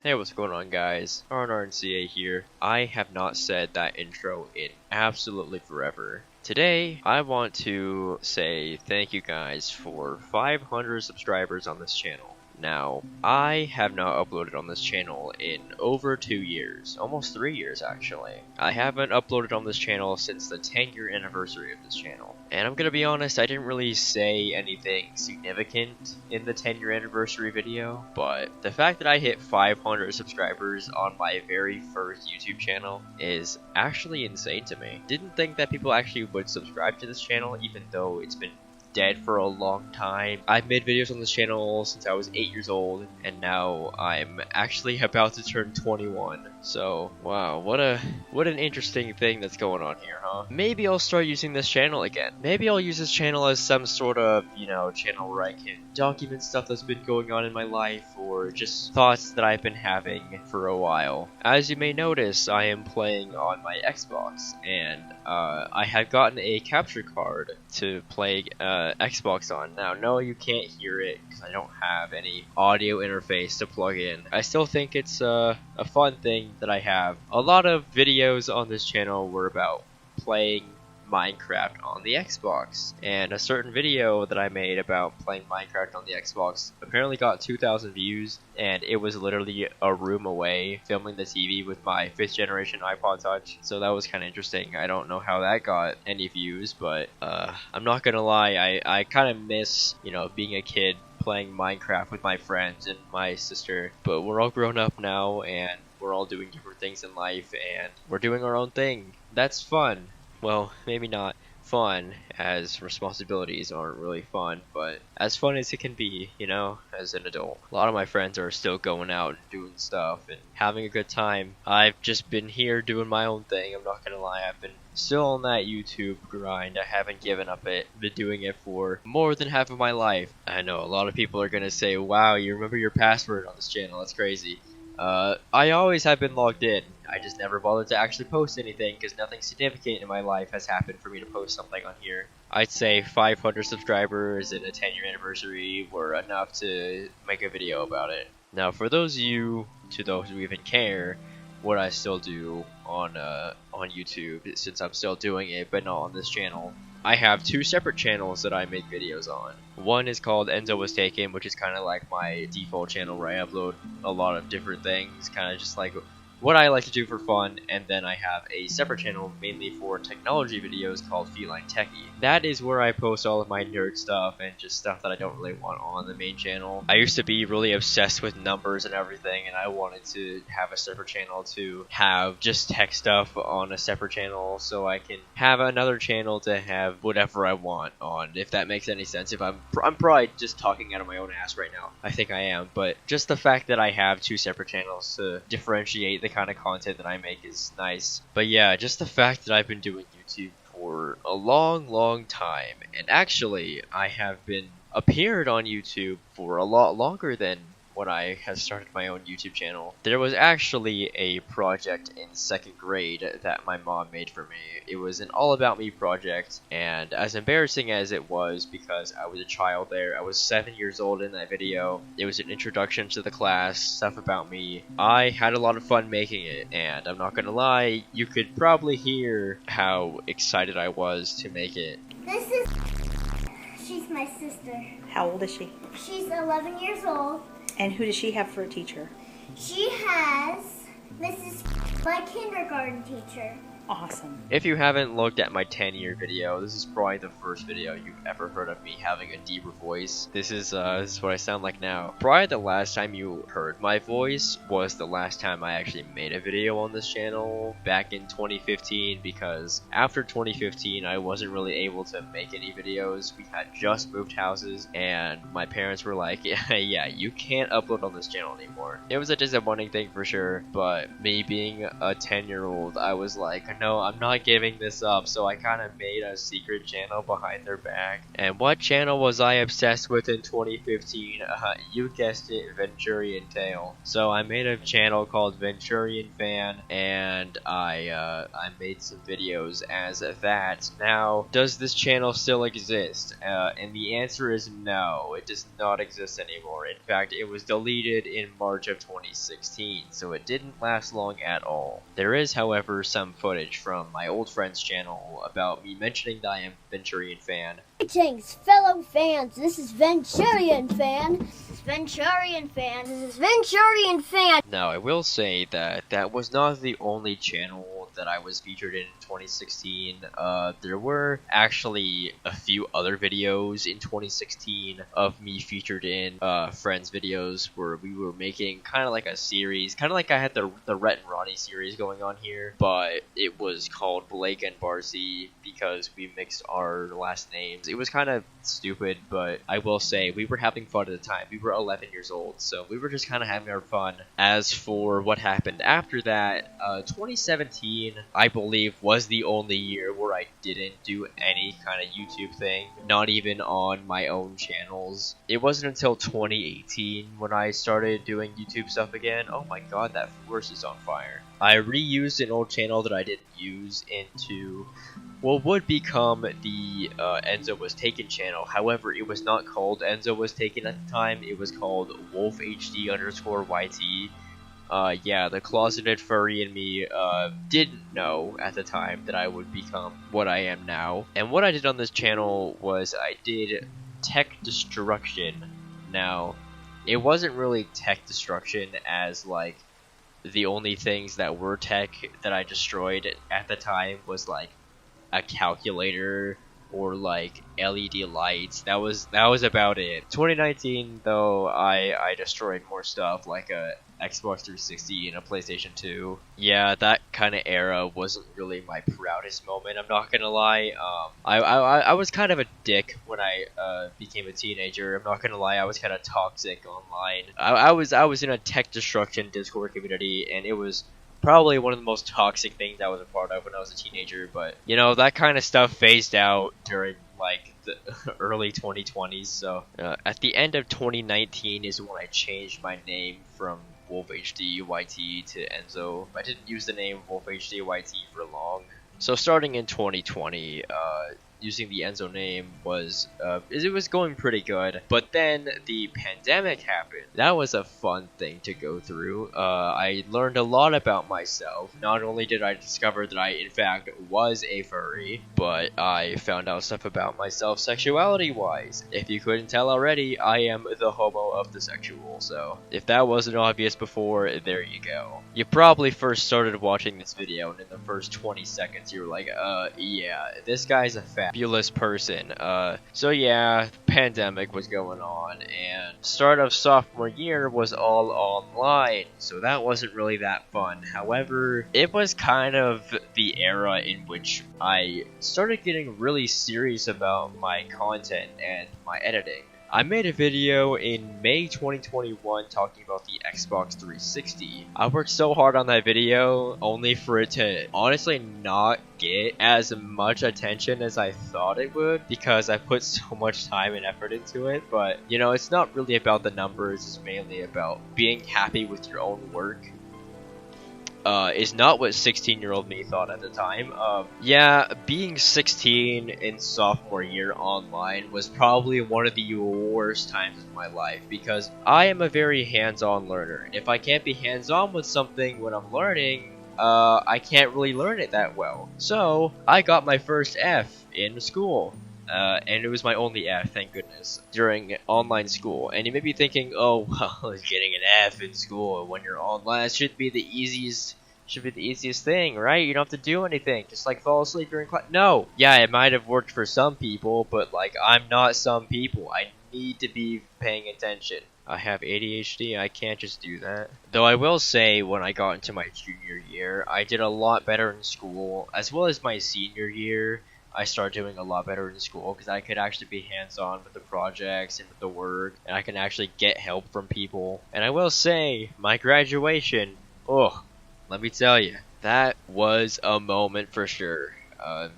Hey, what's going on, guys? RNRNCA here. I have not said that intro in absolutely forever. Today, I want to say thank you guys for 500 subscribers on this channel. Now, I have not uploaded on this channel in over 2 years, almost 3 years actually. I haven't uploaded on this channel since the 10-year anniversary of this channel. And I'm gonna be honest, I didn't really say anything significant in the 10-year anniversary video, but the fact that I hit 500 subscribers on my very first YouTube channel is actually insane to me. Didn't think that people actually would subscribe to this channel, even though it's been dead for a long time. I've made videos on this channel since I was 8 years old, and now I'm actually about to turn 21. So, wow, what an interesting thing that's going on here, huh? Maybe I'll start using this channel again. Maybe I'll use this channel as some sort of, channel where I can document stuff that's been going on in my life, or just thoughts that I've been having for a while. As you may notice, I am playing on my Xbox, and I have gotten a capture card to play Xbox on. Now, no, you can't hear it because I don't have any audio interface to plug in. I still think it's a fun thing that I have. A lot of videos on this channel were about playing Minecraft on the Xbox, and a certain video that I made about playing Minecraft on the Xbox apparently got 2,000 views, and it was literally a room away filming the TV with my 5th generation iPod Touch, so that was kind of interesting. I don't know how that got any views, but I'm not gonna lie, I kind of miss, being a kid playing Minecraft with my friends and my sister, but we're all grown up now, and we're all doing different things in life, and we're doing our own thing. That's fun. Well, maybe not fun, as responsibilities aren't really fun, but as fun as it can be, as an adult. A lot of my friends are still going out and doing stuff and having a good time. I've just been here doing my own thing, I'm not gonna lie. I've been still on that YouTube grind. I haven't given up it. Been doing it for more than half of my life. I know a lot of people are gonna say, wow, you remember your password on this channel, that's crazy. I always have been logged in. I just never bothered to actually post anything because nothing significant in my life has happened for me to post something on here. I'd say 500 subscribers and a 10-year anniversary were enough to make a video about it. Now, for those who even care what I still do on YouTube, since I'm still doing it, but not on this channel, I have 2 separate channels that I make videos on. One is called Enzo Was Taken, which is kind of like my default channel where I upload a lot of different things, kind of just like what I like to do for fun, and then I have a separate channel mainly for technology videos called Feline Techie. That is where I post all of my nerd stuff and just stuff that I don't really want on the main channel. I used to be really obsessed with numbers and everything, and I wanted to have a separate channel to have just tech stuff on a separate channel, so I can have another channel to have whatever I want on, if that makes any sense. If I'm probably just talking out of my own ass right now. I think I am, but just the fact that I have 2 separate channels to differentiate the kind of content that I make is nice. But yeah, just the fact that I've been doing YouTube for a long time, and actually I have been appeared on YouTube for a lot longer than when I had started my own YouTube channel. There was actually a project in 2nd grade that my mom made for me. It was an All About Me project, and as embarrassing as it was because I was a child there, I was 7 years old in that video. It was an introduction to the class, stuff about me. I had a lot of fun making it, and I'm not gonna lie, you could probably hear how excited I was to make it. She's my sister. How old is she? She's 11 years old. And who does she have for a teacher? She has Mrs. my kindergarten teacher. Awesome. If you haven't looked at my 10-year video, this is probably the first video you've ever heard of me having a deeper voice. This is what I sound like now. Probably the last time you heard my voice was the last time I actually made a video on this channel back in 2015, because after 2015 I wasn't really able to make any videos. We had just moved houses, and my parents were like, yeah, you can't upload on this channel anymore. It was a disappointing thing for sure, but me being a 10-year-old, I was like, no, I'm not giving this up. So I kind of made a secret channel behind their back. And what channel was I obsessed with in 2015? You guessed it, Venturian Tale. So I made a channel called Venturian Fan, and I made some videos as that. Now, does this channel still exist? And the answer is no, it does not exist anymore. In fact, it was deleted in March of 2016, so it didn't last long at all. There is, however, some footage from my old friend's channel about me mentioning that I am Venturian Fan. Greetings, fellow fans. This is Venturian Fan. This is Venturian Fan. This is Venturian Fan. Now, I will say that that was not the only channel that I was featured in 2016. There were actually a few other videos in 2016 of me featured in friends videos where we were making kind of like a series, kind of like I had the Rhett and Ronnie series going on here, but it was called Blake and Barcy because we mixed our last names. It was kind of stupid, but I will say we were having fun at the time. We were 11 years old, so we were just kind of having our fun. As for what happened after that, 2017 I believe was the only year where I didn't do any kind of YouTube thing, not even on my own channels. It wasn't until 2018 when I started doing YouTube stuff again. Oh my god, that forest is on fire. I reused an old channel that I didn't use into what would become the Enzo Was Taken channel. However, it was not called Enzo Was Taken at the time. It was called WolfHD_YT. Yeah, the closeted furry in me didn't know at the time that I would become what I am now. And what I did on this channel was I did tech destruction. Now, it wasn't really tech destruction as like the only things that were tech that I destroyed at the time was like a calculator or like LED lights. That was about it. 2019 though, I destroyed more stuff like a Xbox 360 and a PlayStation 2. Yeah, that kind of era wasn't really my proudest moment, I'm not gonna lie. I was kind of a dick when I became a teenager. I'm not gonna lie, I was kind of toxic online. I was in a tech destruction Discord community, and it was probably one of the most toxic things I was a part of when I was a teenager, but you know, that kind of stuff phased out during like the early 2020s. So at the end of 2019 is when I changed my name from WolfHDYT to Enzo. I didn't use the name WolfHDYT for long. So starting in 2020, using the Enzo name was it was going pretty good, but then the pandemic happened. That was a fun thing to go through. I learned a lot about myself. Not only did I discover that I in fact was a furry, but I found out stuff about myself sexuality wise. If you couldn't tell already, I am the homo of the sexual, so if that wasn't obvious before, there you go. You probably first started watching this video, and in the first 20 seconds you were like, yeah, this guy's a fabulous person. So yeah, the pandemic was going on, and start of sophomore year was all online, so that wasn't really that fun. However, it was kind of the era in which I started getting really serious about my content and my editing. I made a video in May 2021 talking about the Xbox 360. I worked so hard on that video only for it to honestly not get as much attention as I thought it would, because I put so much time and effort into it. But you know, it's not really about the numbers, it's mainly about being happy with your own work. Is not what 16-year-old me thought at the time. Yeah, being 16 in sophomore year online was probably one of the worst times of my life, because I am a very hands-on learner. If I can't be hands-on with something when I'm learning, I can't really learn it that well. So, I got my first F in school. And it was my only F, thank goodness, during online school. And you may be thinking, oh, well, getting an F in school when you're online should be the easiest thing, right? You don't have to do anything, just like fall asleep during class. No! Yeah, it might have worked for some people, but like, I'm not some people. I need to be paying attention. I have ADHD, I can't just do that. Though I will say, when I got into my junior year, I did a lot better in school, as well as my senior year. I started doing a lot better in school because I could actually be hands-on with the projects and with the work, and I can actually get help from people. And I will say, my graduation, oh, let me tell you, That was a moment for sure.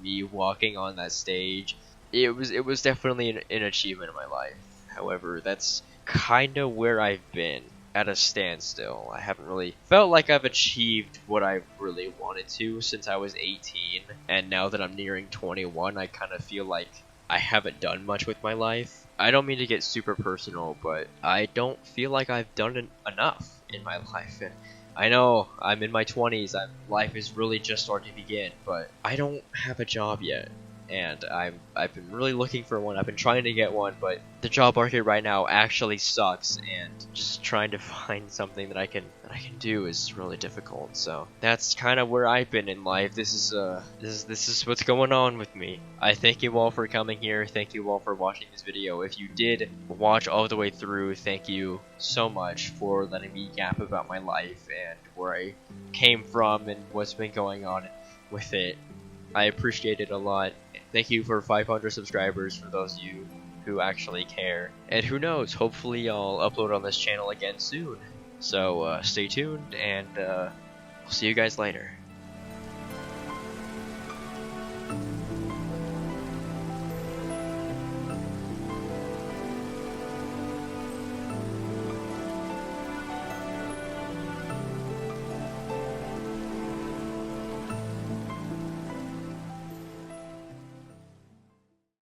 Me walking on that stage, it was definitely an achievement in my life. However, that's kind of where I've been at a standstill. I haven't really felt like I've achieved what I really wanted to since I was 18, and now that I'm nearing 21, I kind of feel like I haven't done much with my life. I don't mean to get super personal, but I don't feel like I've done enough in my life. And I know I'm in my 20s, life is really just starting to begin, but I don't have a job yet. And I've been really looking for one. I've been trying to get one, but the job market right now actually sucks, and just trying to find something that I can do is really difficult. So that's kind of where I've been in life. This is what's going on with me. I thank you all for coming here. Thank you all for watching this video. If you did watch all the way through, thank you so much for letting me yap about my life and where I came from and what's been going on with it. I appreciate it a lot. Thank you for 500 subscribers for those of you who actually care. And who knows, hopefully I'll upload on this channel again soon. So stay tuned, and I'll see you guys later.